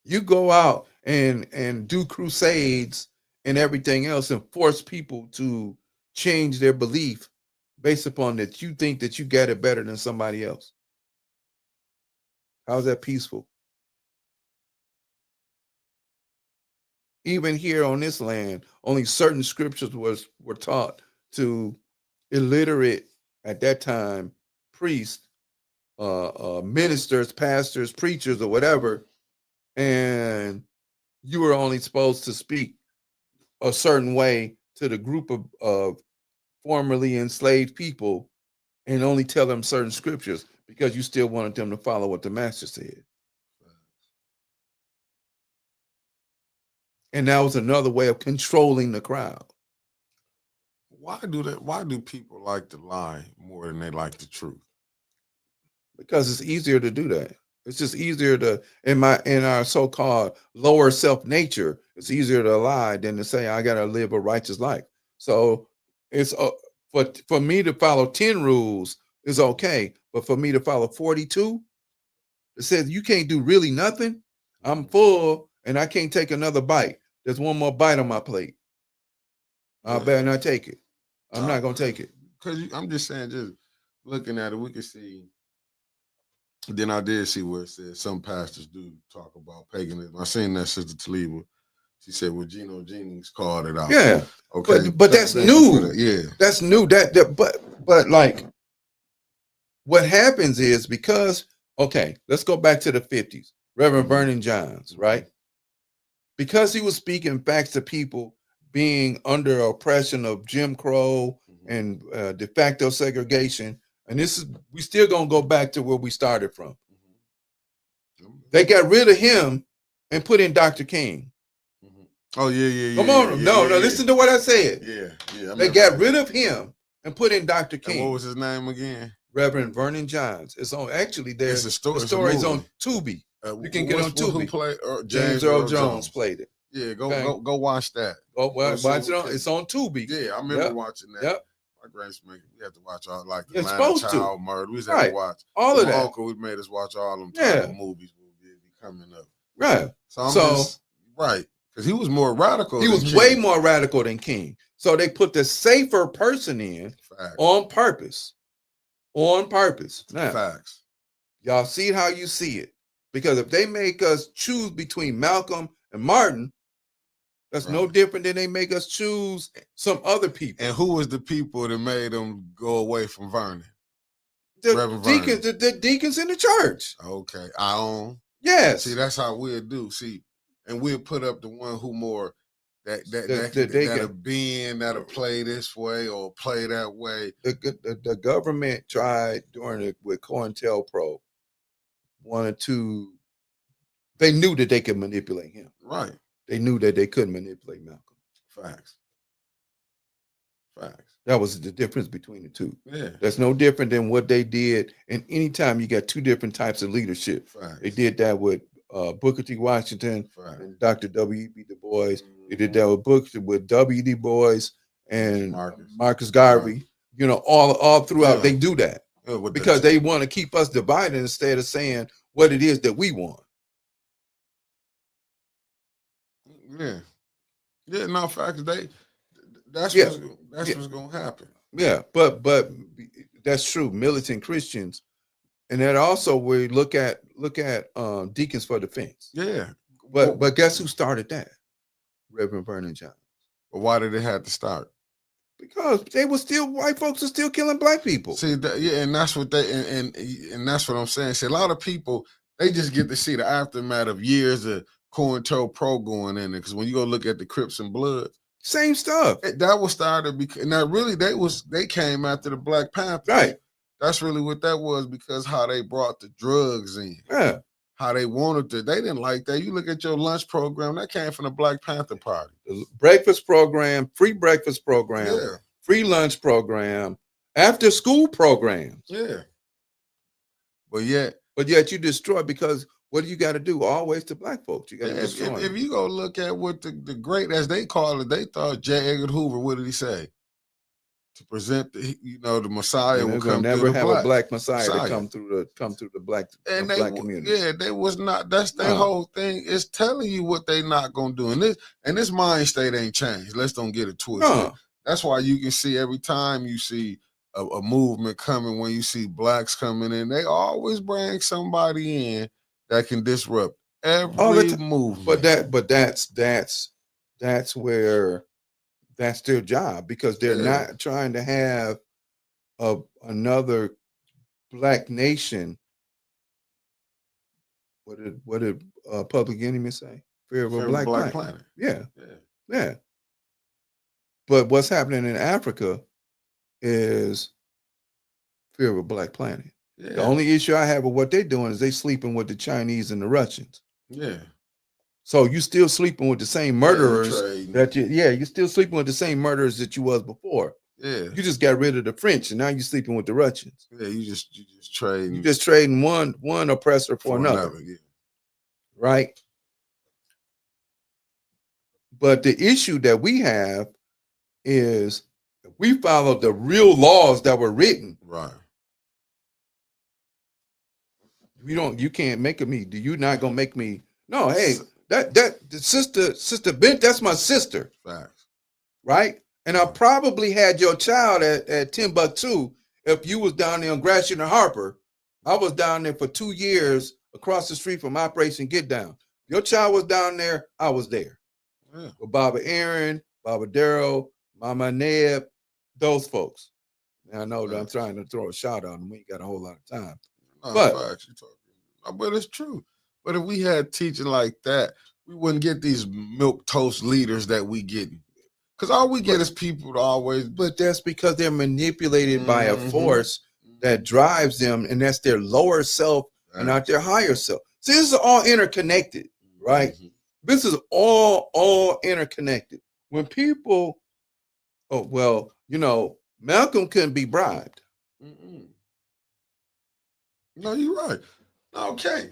You go out and do crusades and everything else and force people to change their belief based upon that you think that you got it better than somebody else. How's that peaceful? Even here on this land, only certain scriptures were taught to illiterate at that time priests, ministers, pastors, preachers, or whatever, and you were only supposed to speak a certain way to the group of formerly enslaved people and only tell them certain scriptures because you still wanted them to follow what the master said. And that was another way of controlling the crowd. Why do people like to lie more than they like the truth? Because it's easier to do that. It's just easier to in our so-called lower self nature. It's easier to lie than to say I got to live a righteous life. So it's for me to follow 10 rules is okay, but for me to follow 42, it says you can't do really nothing. I'm full and I can't take another bite. There's one more bite on my plate. I better not take it. I'm not gonna take it. Because I'm just saying, just looking at it, we can see. Then I did see where it said some pastors do talk about paganism. I seen that Sister Taliba. She said, "Well, Geno Jennings called it out." Yeah, okay, but that's new. Yeah, that's new. But like, what happens is because let's go back to the 50s. Reverend Vernon Johns, right? Because he was speaking facts to people being under oppression of Jim Crow and de facto segregation. And this is we still gonna go back to where we started from. They got rid of him and put in Dr. King. Oh yeah. Come on, listen to what I said. Yeah. They got rid of him and put in Dr. King. And what was his name again? Reverend Vernon Johns. It's on actually there's the story's on Tubi. You can get on Tubi. Who played James Earl Jones played it. Yeah, go watch that. Watch it on. It's on Tubi. Yeah, I remember watching that. Yep. My grandson, we had to watch all like the Atlanta Child Murder. We had to watch all of that. Uncle, we made us watch all them type of movies will be coming up. Right. So right, because he was more radical. He was way more radical than King. So they put the safer person in on purpose. On purpose. Now, facts. Y'all see how you see it. Because if they make us choose between Malcolm and Martin, that's no different than they make us choose some other people. And who was the people that made them go away from Vernon? Reverend deacons, Vernon. the deacons in the church. Okay, I own. Yes. See, that's how we'll do. See, and we'll put up the one who more that'll bend, that'll play this way or play that way. The government tried doing it with COINTELPRO. They knew that they could manipulate him. Right. They knew that they couldn't manipulate Malcolm. Facts. That was the difference between the two. Yeah. That's no different than what they did. And anytime you got two different types of leadership, Facts. They did that with Booker T. Washington and Dr. W.E.B. Du Bois. Mm-hmm. They did that with W. Du Bois and Marcus Garvey. Right. You know, all throughout, they do that because they want to keep us divided instead of saying what it is that we want. Yeah. Yeah, no, facts. That's what's gonna happen. Yeah, but that's true. Militant Christians, and then also we look at Deacons for Defense. Yeah, but guess who started that? Reverend Vernon John. But why did it have to start? Because white folks are still killing black people. See, and that's what and that's what I'm saying. See, a lot of people, they just get to see the aftermath of years of COINTELPRO going in there. Because when you go look at the Crips and Bloods, same stuff. That was started because now really they came after the Black Panthers. Right. That's really what that was, because how they brought the drugs in. Yeah. How they wanted to. They didn't like that. You look at your lunch program, that came from the Black Panther Party. The breakfast program, free breakfast program, free lunch program, after school programs. Yeah. But yet you destroy, because what do you got to do? Always to black folks. You got to destroy. If you go look at what the great, as they call it, they thought J. Edgar Hoover, what did he say? To present the Messiah will come never through have a black Messiah to come through the black community. Yeah, they was not. That's their whole thing, is telling you what they not gonna do. And this mind state ain't changed. Let's don't get it twisted. That's why you can see every time you see a movement coming, when you see blacks coming in, they always bring somebody in that can disrupt every movement. But that's where. That's their job, because they're not trying to have another black nation. What did Public Enemy say? Fear of a black planet. Yeah. But what's happening in Africa is fear of a black planet. Yeah. The only issue I have with what they're doing is they sleeping with the Chinese and the Russians. Yeah. So you still sleeping with the same murderers you're still sleeping with the same murderers that you was before. Yeah. You just got rid of the French and now you're sleeping with the Russians. Yeah, you just trading. You're just trading one oppressor for another. Right? But the issue that we have is we follow the real laws that were written. Right. You can't make me. You're not gonna make me. No, hey. That sister Bent, that's my sister. Facts. Right? And I probably had your child at Timbuktu if you was down there on Gratiot and Harper. I was down there for 2 years across the street from Operation Get Down. Your child was down there, I was there. Yeah. With Baba Aaron, Baba Darrell, Mama Neb, those folks. Now I know that I'm trying to throw a shout out and we ain't got a whole lot of time. But it's true. But if we had teaching like that, we wouldn't get these milquetoast leaders that we getting. Because all we get is people to always. But that's because they're manipulated by a force that drives them, and that's their lower self and not their higher self. See, this is all interconnected, right? This is all interconnected. When people, Malcolm couldn't be bribed. No, you're right. Okay.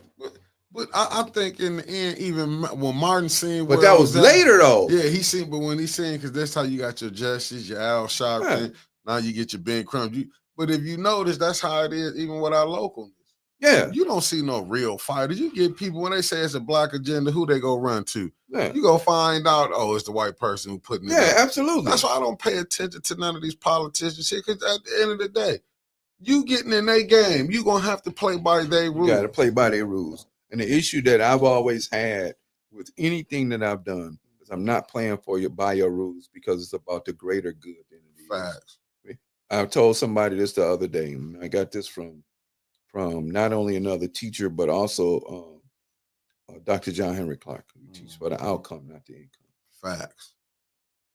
But I think in the end, even when Martin seen, but that was later though. Yeah, he seen. But when he seen, because that's how you got your Jesses, your Al Sharpton. Now you get your Ben Crumb. But if you notice, that's how it is, even with our localness. Yeah, you don't see no real fighters. You get people when they say it's a black agenda, who they go run to? Yeah. You go find out. Oh, it's the white person who putting it. Yeah, absolutely. That's why I don't pay attention to none of these politicians here. Because at the end of the day, you getting in their game, you gonna have to play by their rules. You got to play by their rules. And the issue that I've always had with anything that I've done is I'm not playing for you by your rules, because it's about the greater good. Facts. I told somebody this the other day. And I got this from not only another teacher but also Dr. John Henry Clark, who teaches for the outcome, not the income. Facts.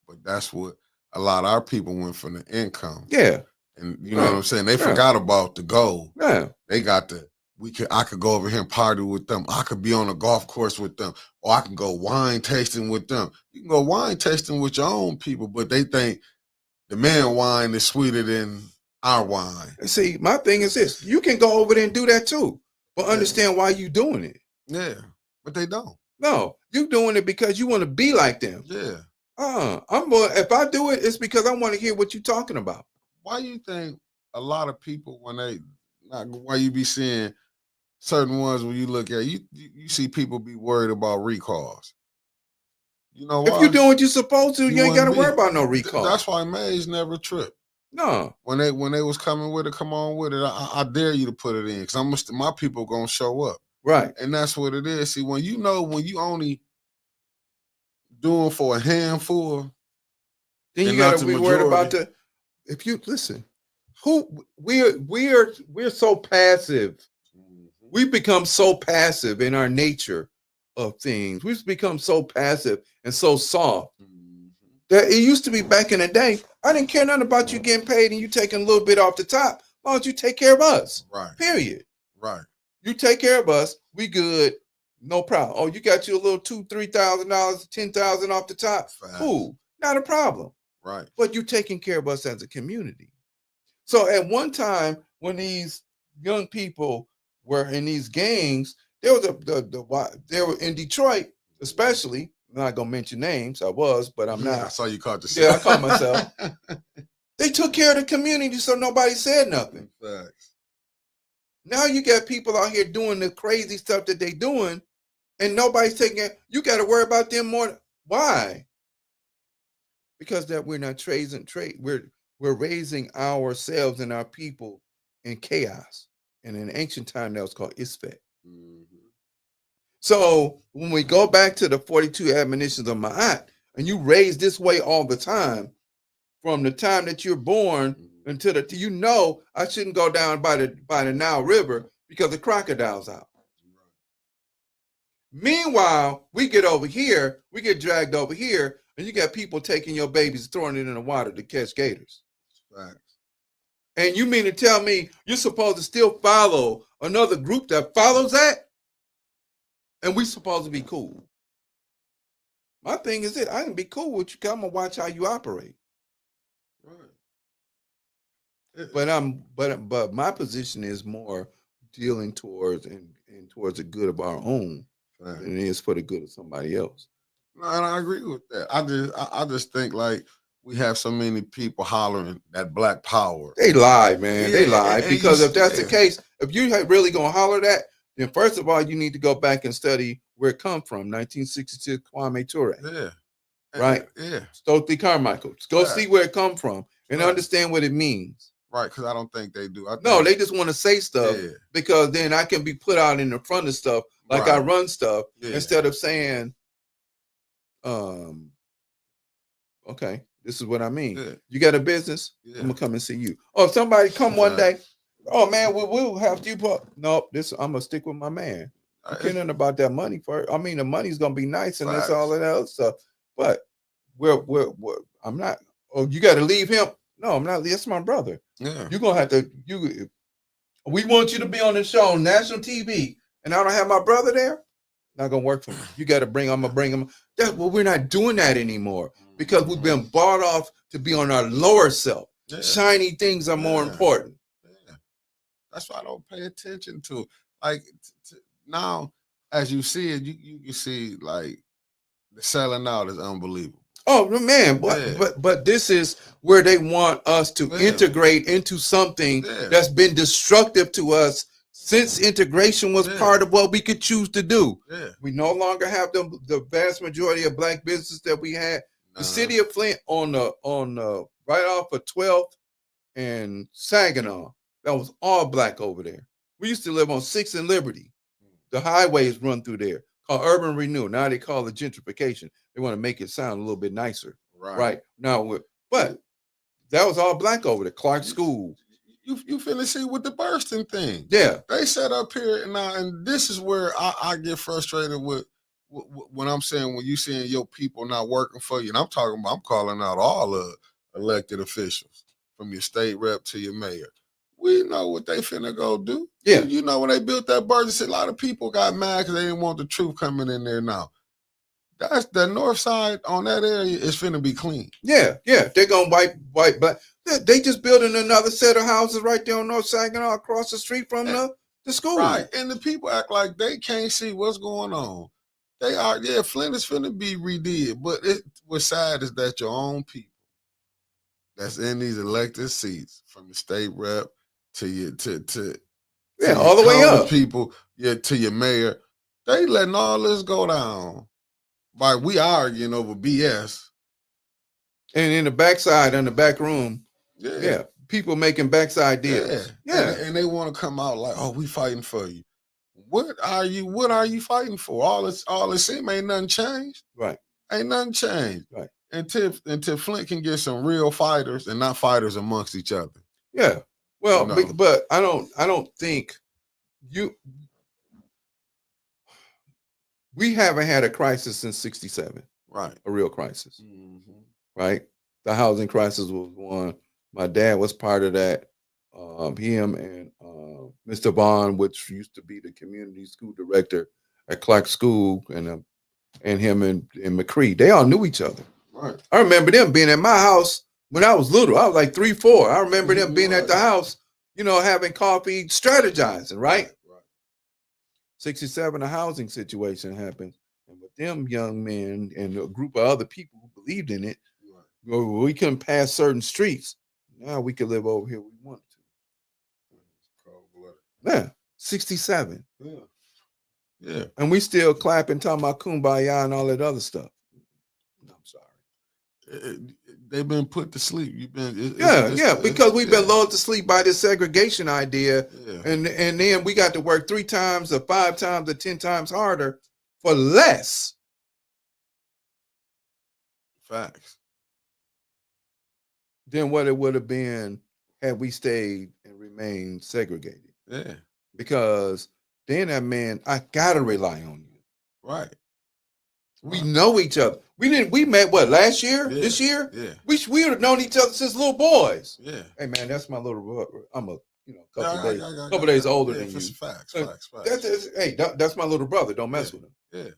But that's what a lot of our people went from the income. Yeah. And you know what I'm saying? They Yeah. forgot about the goal. Yeah. They got I could go over here and party with them. I could be on a golf course with them. Or I can go wine tasting with them. You can go wine tasting with your own people, but they think the man wine is sweeter than our wine. See, my thing is this. You can go over there and do that too. But understand why you doing it. Yeah. But they don't. No, you doing it because you want to be like them. Yeah. If I do it, it's because I want to hear what you're talking about. Why you think a lot of people why you be seeing certain ones when you look at you see people be worried about recalls? You know why? If you're doing what you're supposed to, you ain't got to worry about no recall. That's why Mays never tripped. No. When they was coming with it, come on with it. I dare you to put it in because my people gonna show up. Right. And that's what it is. See, when you only doing for a handful, then you got to be worried about if you listen, we're so passive. Mm-hmm. We've become so passive in our nature of things. We've become so passive and so soft. Mm-hmm. That it used to be back in the day, I didn't care nothing about you getting paid and you taking a little bit off the top. Why don't you take care of us? Right. Period. Right. You take care of us, we good, no problem. Oh, you got you a little $2,000, $3,000, $10,000 off the top. Fast. Cool, not a problem. Right. But you taking care of us as a community. So at one time when these young people were in these gangs, there was they were in Detroit, especially. I'm not gonna mention names. I was, but I'm not. I saw you caught yourself. Yeah, I caught myself. They took care of the community, so nobody said nothing. Facts. Now you got people out here doing the crazy stuff that they doing, and nobody's taking it. You got to worry about them more. Why? Because that we're not we're raising ourselves and our people in chaos. And in ancient time, that was called Isfet. Mm-hmm. So when we go back to the 42 admonitions of Ma'at, and you raise this way all the time, from the time that you're born until I shouldn't go down by the Nile River because the crocodile's out. Right. Meanwhile, we get dragged over here, and you got people taking your babies, throwing it in the water to catch gators. Right. And you mean to tell me you're supposed to still follow another group that follows that? And we supposed to be cool. My thing is I can be cool with you. Come and watch how you operate. Right. But my position is more dealing towards and towards the good of our own than it is for the good of somebody else. No, and I agree with that. I just think like we have so many people hollering that black power. They lie, man. They lie. Because if that's the case, if you really gonna holler that, then first of all, you need to go back and study where it come from. 1966, Kwame Ture. Yeah. Right? Yeah. Stokely Carmichael. Go see where it come from and understand what it means. Right, because I don't think they do. No, they just want to say stuff because then I can be put out in the front of stuff like I run stuff instead of saying, okay, this is what I mean. Yeah. You got a business? Yeah. I'm gonna come and see you. Oh, if somebody come one day. Oh man, we'll have you. No, I'm gonna stick with my man. I don't care nothing about that money first. I mean, the money's gonna be nice and that's all of that other stuff. But I'm not. Oh, you got to leave him. No, I'm not. That's my brother. Yeah, you're gonna have to. We want you to be on the show on national TV, and I don't have my brother there. Not gonna work for me. You got to bring. I'm gonna bring him. We're not doing that anymore because we've been bought off to be on our lower self. Yeah. Shiny things are more important. Yeah. That's why I don't pay attention to. Like now, as you see it, you see like the selling out is unbelievable. Oh man, but this is where they want us to integrate into something that's been destructive to us since integration was part of what we could choose to do. Yeah. We no longer have the vast majority of black businesses that we had. The city of Flint on right off of 12th and Saginaw, that was all black over there. We used to live on 6th and Liberty. The highways run through there, called urban renewal. Now they call it gentrification. They want to make it sound a little bit nicer. Right. Now, but That was all black over there. Clark School. You finna see with the bursting thing. Yeah. They set up here now, and this is where I get frustrated with when I'm saying when you seeing your people not working for you, and I'm calling out all the elected officials from your state rep to your mayor. We know what they finna go do. Yeah. You know when they built that Burger, a lot of people got mad because they didn't want the truth coming in there now. That's the north side on that area is finna be clean. Yeah. They're gonna wipe black. They just building another set of houses right there on North Saginaw across the street from the school. Right. And the people act like they can't see what's going on. They are, Flint is finna be redid. But what's sad is that your own people that's in these elected seats, from the state rep to your all the way up. People, to your mayor, they letting all this go down. By we arguing over BS. And in the backside, in the back room, people making backside deals. Yeah. And they want to come out like, oh, we fighting for you. What are you fighting for? All it seems ain't nothing changed. Right. Ain't nothing changed. Right. Until Flint can get some real fighters and not fighters amongst each other. Yeah. Well, but I don't think we haven't had a crisis since 67. Right. A real crisis. Mm-hmm. Right. The housing crisis was one. My dad was part of that. Him and Mr. Vaughn, which used to be the community school director at Clark School, and him and McCree, they all knew each other. Right. I remember them being at my house when I was little. I was like 3, 4. I remember them being at the house, having coffee, strategizing, right? 67, a housing situation happened. And with them young men and a group of other people who believed in it, we couldn't pass certain streets. Now we could live over here we wanted to. Yeah, 67. Yeah. And we still clapping, talking about kumbaya and all that other stuff. I'm sorry. They've been put to sleep. Because we've been lulled to sleep by this segregation idea. Yeah. And then we got to work 3 times or 5 times or 10 times harder for less. Facts. Than what it would have been had we stayed and remained segregated. Yeah. Because then that man, I gotta rely on you. Right. We know each other. We met last year? Yeah. This year? Yeah. We would have known each other since little boys. Yeah. Hey man, that's my little brother. I'm a couple days older than you. Facts. That's my little brother. Don't mess with him. Yeah.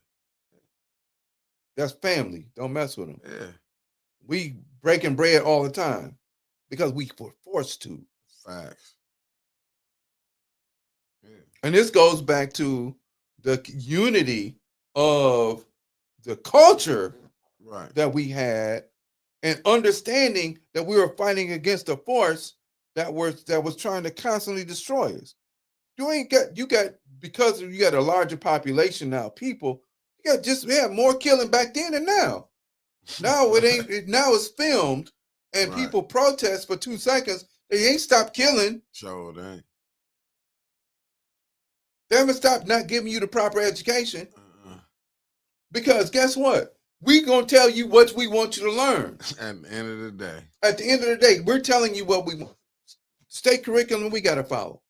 That's family. Don't mess with him. Yeah. We breaking bread all the time because we were forced to. Facts. Yeah. And this goes back to the unity of the culture that we had, and understanding that we were fighting against a force that was trying to constantly destroy us. Because you got a larger population now, people, we had more killing back then than now. Now it ain't. Now it's filmed, and people protest for 2 seconds. They ain't stopped killing. Sure, they ain't. They haven't stopped not giving you the proper education. Because guess what? We gonna tell you what we want you to learn. At the end of the day. At the end of the day, we're telling you what we want. State curriculum we gotta follow.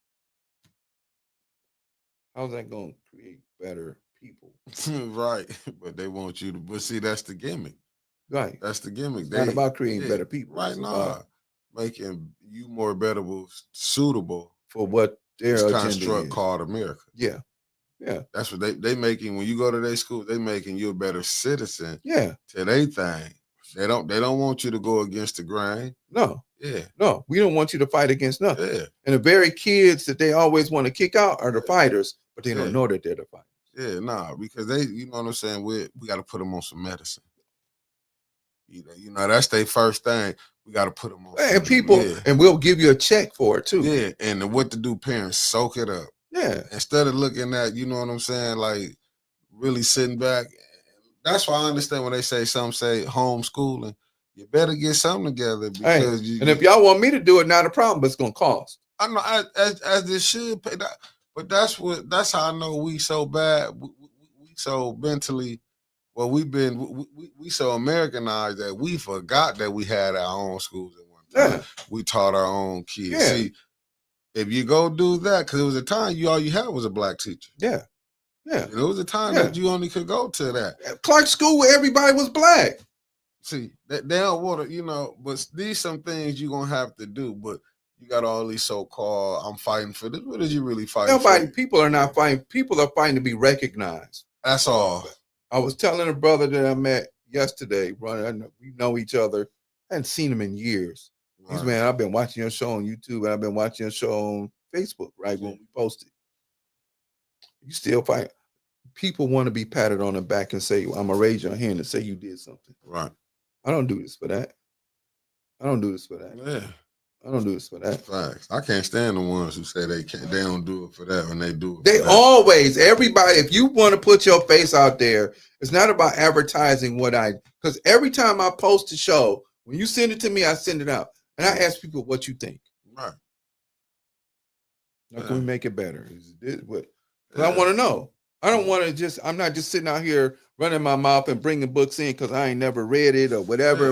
How's that gonna create better people? Right, but they want you to. But see, that's the gimmick. Right. That's the gimmick. It's not about creating better people. Right now, making you more suitable for what their agenda construct is. Called America. Yeah. That's what they making. When you go to their school, they making you a better citizen. Yeah. To their thing. They don't want you to go against the grain. No. Yeah. No, we don't want you to fight against nothing. Yeah. And the very kids that they always want to kick out are the fighters, but they don't know that they're the fighters. Yeah, because they, you know what I'm saying, we got to put them on some medicine. You know, that's their first thing. We got to put them on. And people, and we'll give you a check for it too. Yeah, and what to do, parents, soak it up. Yeah. Instead of looking at, you know what I'm saying, like really sitting back. That's why I understand when they say homeschooling. You better get something together because and if y'all want me to do it, not a problem, but it's gonna cost. I know as it should pay that, but that's how I know we so bad. We so mentally, well, we so Americanized that we forgot that we had our own schools at one Yeah. We taught our own kids. Yeah. See, if you go do that, because it was a time all you had was a black teacher. Yeah. Yeah. And it was a time Yeah. that you only could go to that. Clark School where everybody was black. See, they don't want to, but these some things you're going to have to do. But you got all these so-called, I'm fighting for this. What is you really fighting for? People are not fighting. People are fighting to be recognized. That's all. I was telling a brother that I met yesterday, we know each other. I hadn't seen him in years. He's, man, I've been watching your show on YouTube and I've been watching your show on Facebook, right, when we posted. You still fight. People want to be patted on the back and say, I'm going to raise your hand and say you did something. Right. I don't do this for that. I don't do this for that. Yeah. I don't do this for that. Facts. I can't stand the ones who say they don't do it for that when they do it. They always, everybody, if you want to put your face out there, it's not about advertising because every time I post a show, when you send it to me, I send it out. And I ask people what you think. Right. How can we make it better? I want to know. I don't want to I'm not just sitting out here running my mouth and bringing books in because I ain't never read it or whatever.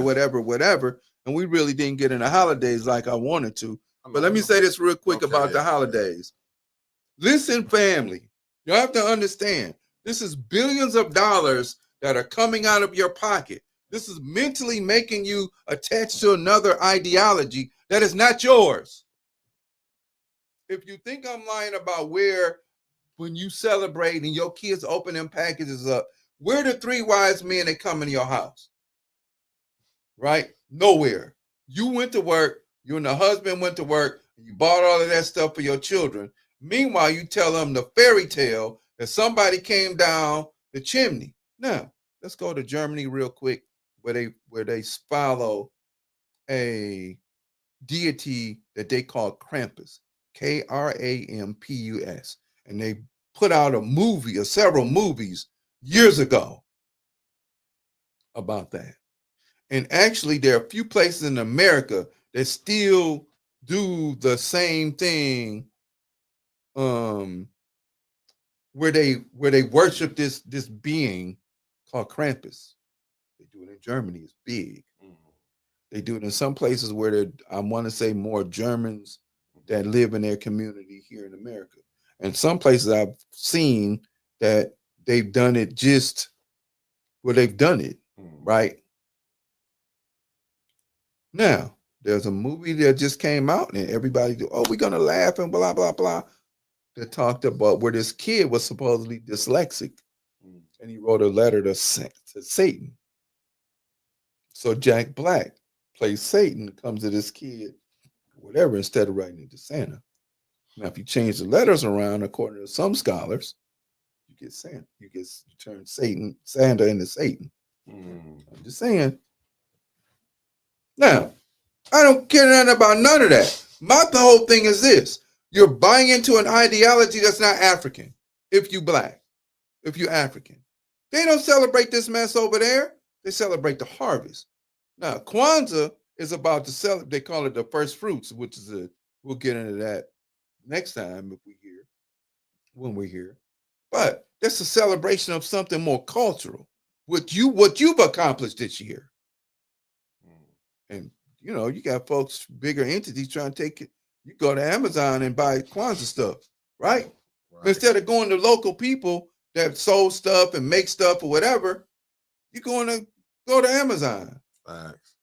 And we really didn't get in the holidays like I wanted to. But let me say this real quick about the holidays. Listen, family, you have to understand, this is billions of dollars that are coming out of your pocket. This is mentally making you attached to another ideology that is not yours. If you think I'm lying about when you celebrate and your kids open them packages up, where the three wise men that come in your house? Right? Nowhere. You went to work, you and the husband went to work, and you bought all of that stuff for your children. Meanwhile, you tell them the fairy tale that somebody came down the chimney. Now, let's go to Germany real quick, where they follow a deity that they call Krampus, Krampus, and they put out several movies years ago about that. And actually, there are a few places in America that still do the same thing, where they worship this being called Krampus. They do it in Germany. It's big. They do it in some places where I want to say more Germans that live in their community here in America. And some places I've seen that they've done it just where they've done it, right? Now, there's a movie that just came out and everybody we're going to laugh and blah, blah, blah. That talked about where this kid was supposedly dyslexic and he wrote a letter to Satan. So Jack Black plays Satan, comes to this kid, whatever, instead of writing it to Santa. Now, if you change the letters around, according to some scholars, you get Santa. You turn Santa into Satan. I'm just saying. Now, I don't care nothing about none of that. The whole thing is this. You're buying into an ideology that's not African. If you black, if you're African. They don't celebrate this mess over there. They celebrate the harvest. Now, Kwanzaa is about to celebrate. They call it the first fruits, which is we'll get into that next time when we're here. But that's a celebration of something more cultural. What you've accomplished this year. And you got folks, bigger entities trying to take it. You go to Amazon and buy Kwanzaa stuff, right? Instead of going to local people that sold stuff and make stuff or whatever, you're going to go to Amazon. Facts.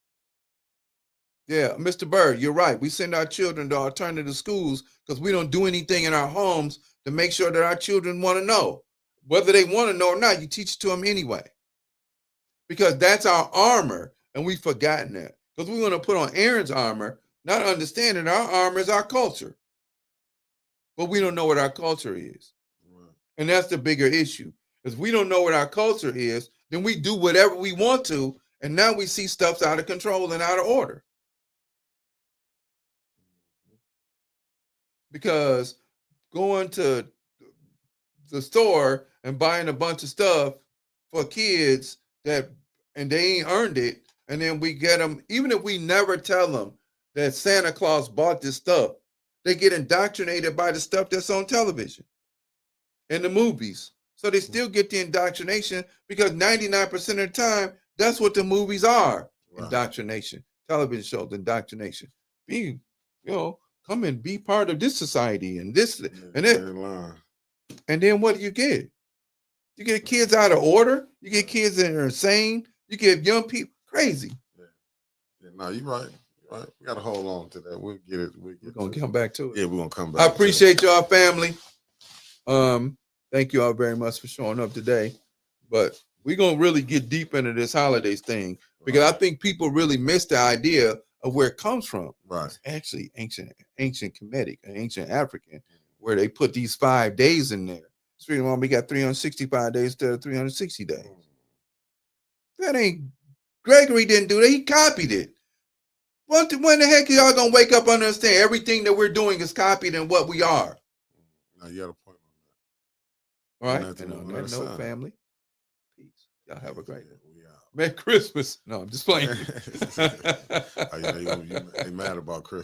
Yeah, Mr. Bird, you're right. We send our children to alternative schools because we don't do anything in our homes to make sure that our children want to know. Whether they want to know or not, you teach it to them anyway. Because that's our armor, and we've forgotten that. Because we want to put on Aaron's armor, not understanding our armor is our culture. But we don't know what our culture is. Right. And that's the bigger issue. Because we don't know what our culture is, then we do whatever we want to, and now we see stuff's out of control and out of order. Because going to the store and buying a bunch of stuff for kids and they ain't earned it, and then we get them, even if we never tell them that Santa Claus bought this stuff, they get indoctrinated by the stuff that's on television and the movies. So they still get the indoctrination because 99% of the time, that's what the movies are, right. Indoctrination. television shows, indoctrination. Be, come and be part of this society and this and that. And then what do you get? You get kids out of order. You get kids that are insane. You get young people crazy. No, you're right. Right. We got to hold on to that. We'll get it. We're going to come back to it. Yeah, we're going to come back. I appreciate y'all, family. Thank you all very much for showing up today. But we're going to really get deep into this holidays thing because I think people really miss the idea of where it comes from. Right. It's actually ancient Kemetic, ancient African, where they put these 5 days in there. It's the reason why we got 365 days instead of 360 days. That ain't, Gregory didn't do that. He copied it. When the heck are y'all going to wake up and understand everything that we're doing is copied in what we are? Now you got a point on that. All right. And on that note, family, peace. Y'all have a great Merry Christmas. No, I'm just playing. You mad about Christmas.